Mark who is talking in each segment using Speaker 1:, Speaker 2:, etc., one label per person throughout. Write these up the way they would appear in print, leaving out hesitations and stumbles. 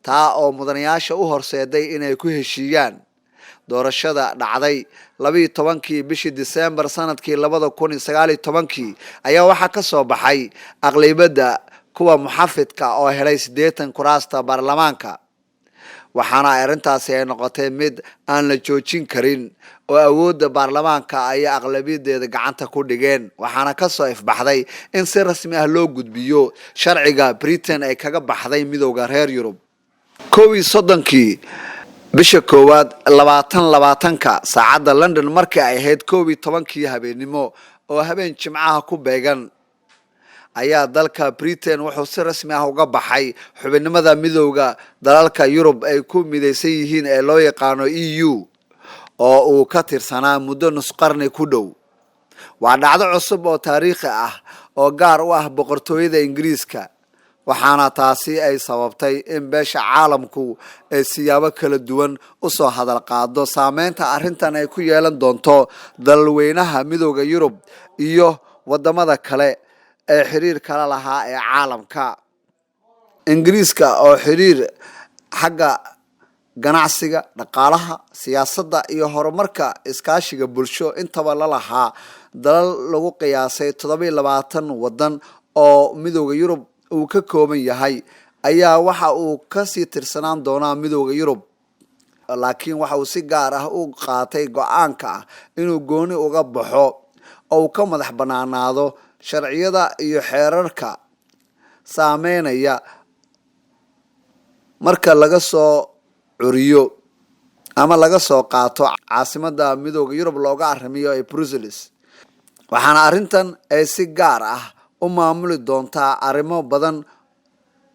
Speaker 1: taa oo mudanayaasha u horseeday inay ku heshiiyaan doorashada dhacday 12kii bishii December sanadkii 2019 ayaa waxa ka soo baxay aqlabiyadda kuwa muxaafidka oo helay 80 kuraasta baarlamaanka waxaana arintaasi ay noqotay mid aan la joojin karin oo awoodda baarlamaanka ay aqlabiyadeeda gacanta ku dhigeen waxaana ka soo ifbaxday in si rasmi ah loo gudbiyo sharciga Britain ay kaga baxday midowga reer Yurub 31kii bisha koowaad 2020ka saacada London markii ay ahayd 12kii habeenimo oo habeen Jimcaha ku beegan ayaa dalka Britain wuxuu si rasmi ah uga baxay xubinimada midowga dalalka Yurub ay ku midaysan yihiin ee loo yaqaan EU oo uu ka tirsanaa muddo nus qarni ku dhow waa dhacdo cusub oo taariikhi ah oo gaar u ah boqortooyada Ingiriiska waxaana taasi ay sababtay in beesha caalamku ay siyaabo kala duwan u soo hadal qaado saameynta arrintan ay ku yeelan doonto dalweynaha midowga Yurub iyo wadamada kale ee xiriir kala lahaa ee caalamka Ingiriiska oo xiriir xagga ganacsiga dhaqaalaha siyaasadda iyo horumarka iskaashiga bulsho intaba la lahaa dalal lagu qiyaasay 27 wadan oo midowga Yurub uu ka kooban yahay ayaa waxa uu ka sii tirsanaan doonaa midowga Yurub laakiin waxa uu si gaar ah u qaatay go'aanka ah inuu gooni uga baxo oo ka madax banaanaado sharciyada iyo xeerarka saameynaya marka laga soo curiyo ama laga soo qaato caasimadda midowga Yurub looga aramiyo ee Brussels waxaana arrintan ay si gaar ah u maamuli doontaa arrimo badan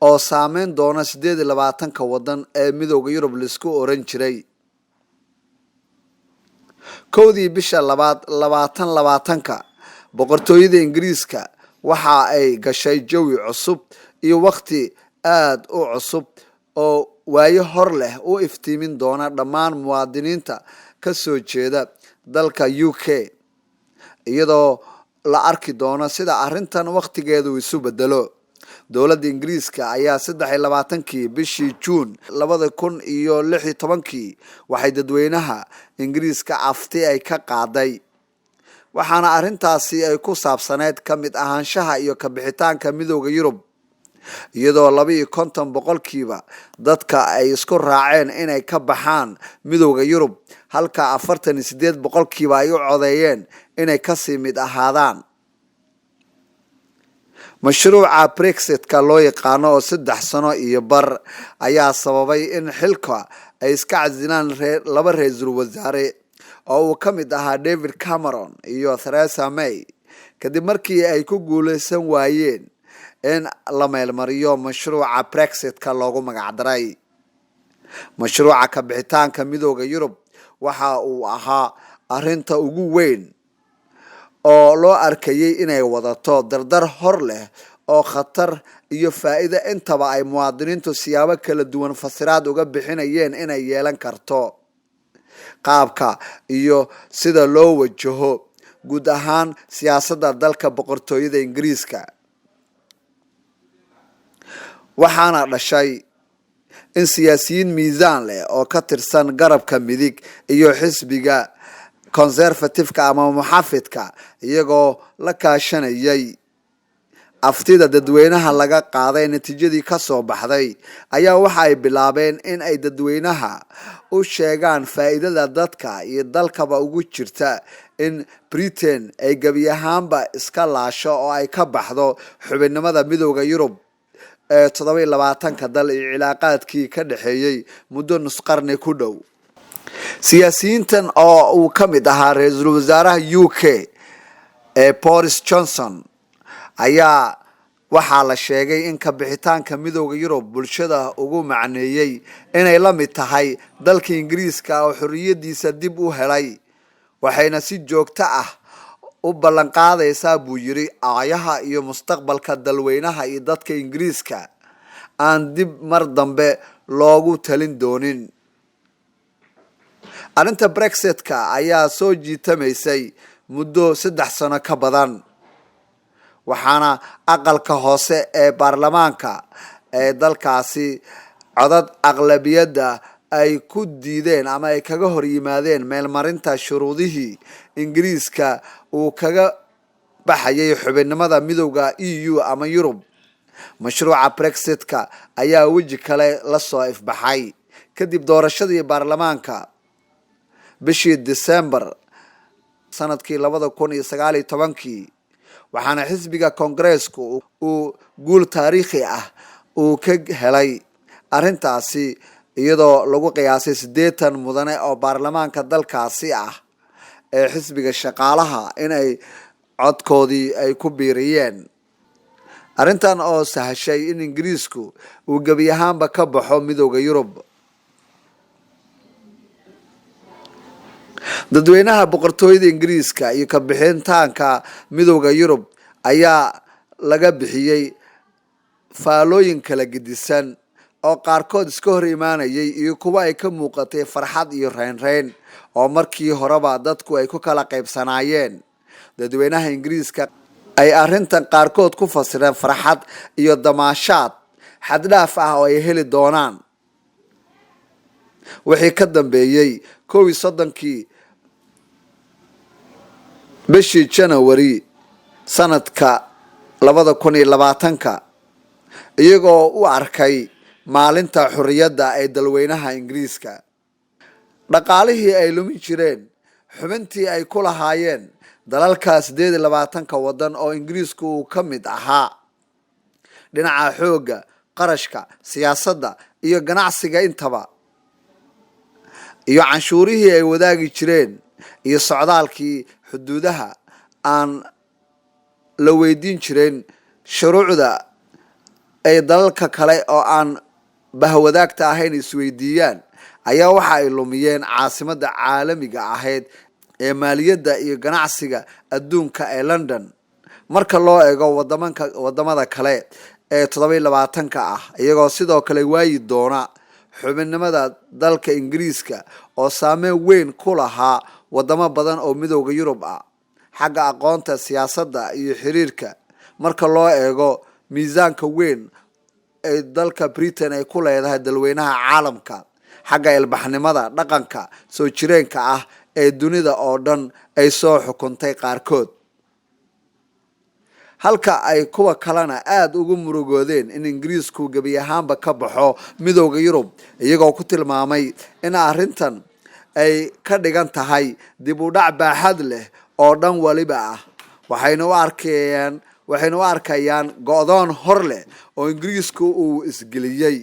Speaker 1: oo saameyn doona 28 wadan ee midowga Yurub la isku oran jiray koodii bisha labaad 2020ka boqortooyada Ingiriiska waxa ay gashay jawi cusub iyo waqti aad u cusub oo waayo hor leh u iftiimin doona dhammaan muwaadiniinta ka soo jeeda dalka UK iyadoo la arki doono sida arrintan waqtigeedu isu bedelo dowladda Ingiriiska ayaa 23kii bishii June 2016 waxay dadweynaha Ingiriiska afti ay ka qaaday waxaana arrintaasi ay ku saabsaneed kamid ahaanshaha iyo ka bixitaanka midowga Yurub iyadoo 52% dadka ay isku raaceen inay ka baxaan midowga Yurub halka 48% ay u codeeyeen inay ka sii mid ahaadaan mashruuca Brexit-ka loo yaqaan oo 3 sano iyo bar ayaa sababay in xilka ay iska casilaan laba ra'iisul wasaare oo uu ka mid ahaa David Cameron iyo Theresa May kadib markii ay ku guuleysan waayeen in la meelmariyo mashruuca Brexit-ka loogu magac daray mashruuca ka bixitaanka midowga Yurub waxa uu ahaa arrinta ugu weyn oo loo arkayay inay wadato dardar hor leh oo khatar iyo faa'iido intaba ay muwaadiniintu siyaabo kala duwan fasiraad uga bixinayeen inay yeelan karto qaabka iyo sida loo wajaho guud ahaan siyaasadda dalka boqortooyada Ingiriiska waxaana dhashay in siyaasiyiin miisaan leh oo ka tirsan garabka midig iyo xisbiga conservative-ka ama muxaafidka iyagoo la kaashanayay aftida dadweynaha laga qaaday natiijadii ka soo baxday ayaa waxa ay bilaabeen in ay dadweynaha u sheegaan faa'iidada dadka iyo dalkaba ugu jirta in Britain ay gabi ahaanba iska laasho oo ay ka baxdo xubinimada midowga Yurub ee 27 dal iyo cilaaqaadkii ka dhaxeeyay muddo nus qarni ku dhow siyaasiyiintan oo uu ka mid ahaa ra'iisul wasaaraha UK ee Boris Johnson ayaa waxaa la sheegay in ka bixitaanka midowga Yurub bulshada ugu macneeyay inay la mid tahay dalka Ingiriiska oo xorriyadiisa dib u helay waxayna si joogto ah u ballan qaadaysaa buu yiri aayaha iyo mustaqbalka dalweynaha iyo dadka Ingiriiska aan dib mar dambe loogu talin doonin arrinta Brexit-ka ayaa soo jiitamaysay muddo 3 sano ka badan waxaana aqalka hoose ee baarlamaanka ee dalkaasi codad aqlabiyadda ay ku diideen ama ay kaga hor yimaadeen meelmarinta shuruudihii ingiriiska uu kaga baxayay xubinnimada midowda EU ama Yurub. mashruuca Brexit-ka ayaa weji kale la soo ifbaxay kadib doorashadii baarlamaanka bishii December sanadkii 2019 waxaana xisbiga Congress-ku uu guul taariikhi ah uu ka helay arrintaasi iyadoo lagu qiyaasay 80 mudane oo baarlamaanka dalkaasi ah ee xisbiga shaqaalaha inay codkoodii ay ku biiriyeen. arrintan oo sahashay in ingiriisku uu gebi ahaanba ka baxo midowda Yurub. dadweynaha boqortooyada ingiriiska iyo ka bixitaanka midowda Yurub ayaa laga bixiyay faalooyin kala gedisan oo qaarkood iska hor imaanayay iyo kuwa ay ka muuqatay farxad iyo reynreyn oo markii horeba dadku ay ku kala qaybsanaayeen. dadweynaha ingiriiska ay arrintan qaarkood ku fasireen farxad iyo damaashaad xad dhaaf ah oo ay heli doonaan wixii ka dambeeyay 31 bishii January sanadka 2020 iyagoo u arkay maalinta xurriyadda ee dalweynaha ingiriiska. dhaqaalihii ay lumin jireen xubintii ay ku lahaayeen dalalka 28 wadan oo ingiriisku uu ka mid ahaa dhinaca xooga qarashka siyaasadda iyo ganacsiga intaba iyo canshuurihii ay wadaagi jireen iyo socdaalkii xuduudaha aan la weydiin jireen shuruucda ay dalalka kale oo aan bahwadaagta ahayn isweydiiyaan ayaa waxa ay lumiyeen caasimadda caalamiga ahayd ee maaliyadda iyo ganacsiga adduunka ee London marka loo eego wadamada kale ee 27 ah iyagoo sidoo kale waayi doona xubinnimada dalka ingiriiska oo saameyn weyn ku lahaa wadamo badan oo midowda Yurub ah xagga aqoonta siyaasadda iyo xiriirka marka loo eego miisaanka weyn ee dalka Britain ay ku leedahay dalweynaha caalamka xagga ilbaxnimada dhaqanka soo jireenka ah ee dunida oo dhan ay soo xukuntay qaarkood halka ay kuwa kalena aad ugu murugoodeen in ingiriisku gebi ahaanba ka baxo midowda Yurub iyagoo ku tilmaamay in arrintan ay ka dhigan tahay dib u dhac baaxad leh oo dhan waliba ah waxayna u arkayaan go'doon hor leh oo ingiriisku uu isgeliyay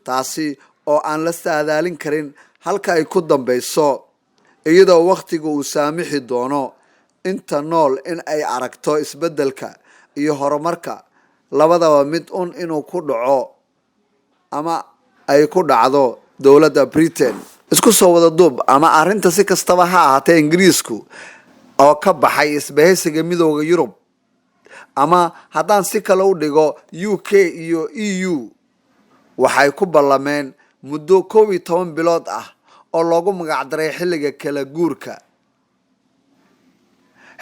Speaker 1: taasi oo aan la saadaalin karin halka ay ku dambeyso iyadoo waqtigu uu saamixi doono inta nool in ay aragto isbeddelka iyo horumarka labadaba mid inuu ku dhaco ama ay ku dhacdo dowladda Britain. isku soo wada duub ama arrinta si kastaba ha ahaatee ingiriisku oo ka baxay isbahaysiga midowda Yurub ama haddaan si kale u dhigo UK iyo EU waxay ku ballameen muddo 12 bilood ah oo loogu magac daray xilliga kala guurka.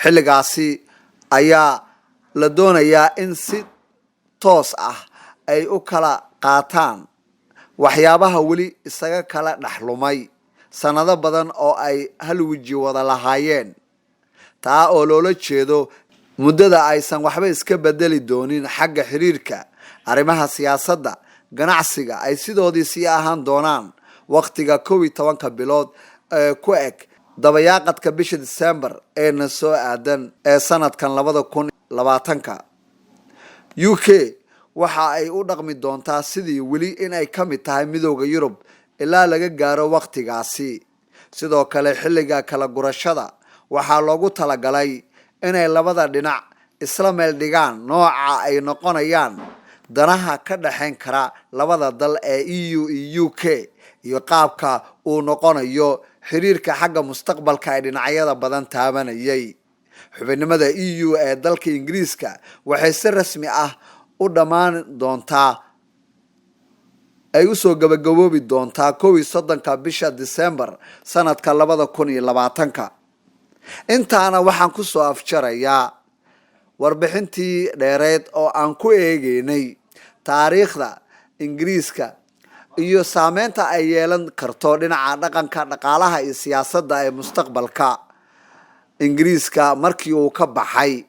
Speaker 1: xilligaasi ayaa la doonayaa in si toos ah ay u kala qaataan waxyaabaha weli isaga kala dhaxlumay sanado badan oo ay hal wiji wada lahaayeen taa oo loola jeedo muddada aysan waxba iska bedeli doonin xagga xiriirka arrimaha siyaasadda ganacsiga ay sidoodii sii ahaan doonaan waqtiga 12 bilood ee ku eg dabayaaqadka bisha December ee na soo aadan ee sanadkan 2020 UK waxa ay u dhaqmi doontaa sidii weli in ay ka mid tahay midowda Yurub ilaa laga gaaro waqtigaasi. sidoo kale xilliga kala gurashada waxaa loogu talagalay inay labada dhinac isla meel dhigaan nooca ay noqonayaan danaha ka dhaxayn kara labada dal ee EU iyo UK iyo qaabka uu noqonayo xiriirka xagga mustaqbalka ee dhinacyada badan taabanayay. xubinnimada EU ee dalka Ingiriiska waxay si rasmi ah u dhamaan doontaa ay u soo gabagaboobi doontaa 31 bisha December sanadka 2020. intaana waxaan ku soo afjarayaa warbixintii dheereed oo aan ku eegaynay taariikhda ingiriiska iyo saameynta ay yeelan karto dhinaca dhaqanka dhaqaalaha iyo siyaasadda ee mustaqbalka. ingiriiska markii uu ka baxay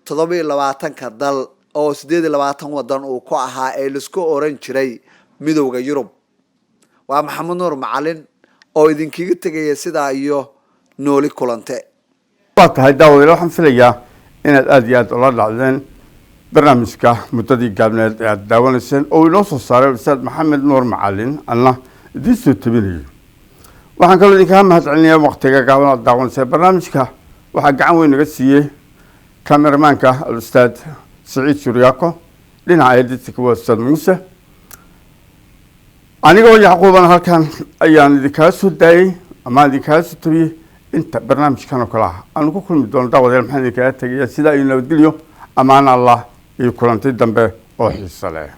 Speaker 1: 27 dal oo 28 wadan uu ku ahaa ee lisku oran jiray midowga Yurub. waa Maxamed Nuur Macalin oo idinkiga tagaya sidaa iyo nooli kulante.
Speaker 2: waa tahay daawadayaal waxaan filayaa inaad aad iyo aad ula dhacdeen barnaamijka muddadii gaabneed ee aad daawanayseen oo inoo soo saaray Ustaad Maxamed Nuur Macalin alla idiin soo tabinayay. waxaan kaloo idinkaga mahadcelinayaa waqtiga gaaban aad daawanayseen barnaamijka waxaa gacan weyn naga siiyey kameramaanka Ustaad Saciid Suryaako dhinaca editka waa Ustaad Muuse. anigoo Yacquuban halkan ayaan idinkaga soo daayay ama idinkaga soo tabiyay inta barnaamijkan oo kale ah aan ku kulmi doono daawadayaal maxaan idinkaga tagayaa sidaa iyo nabadgelyo amaan allah iyo kulantay dambe oo xiiso leh.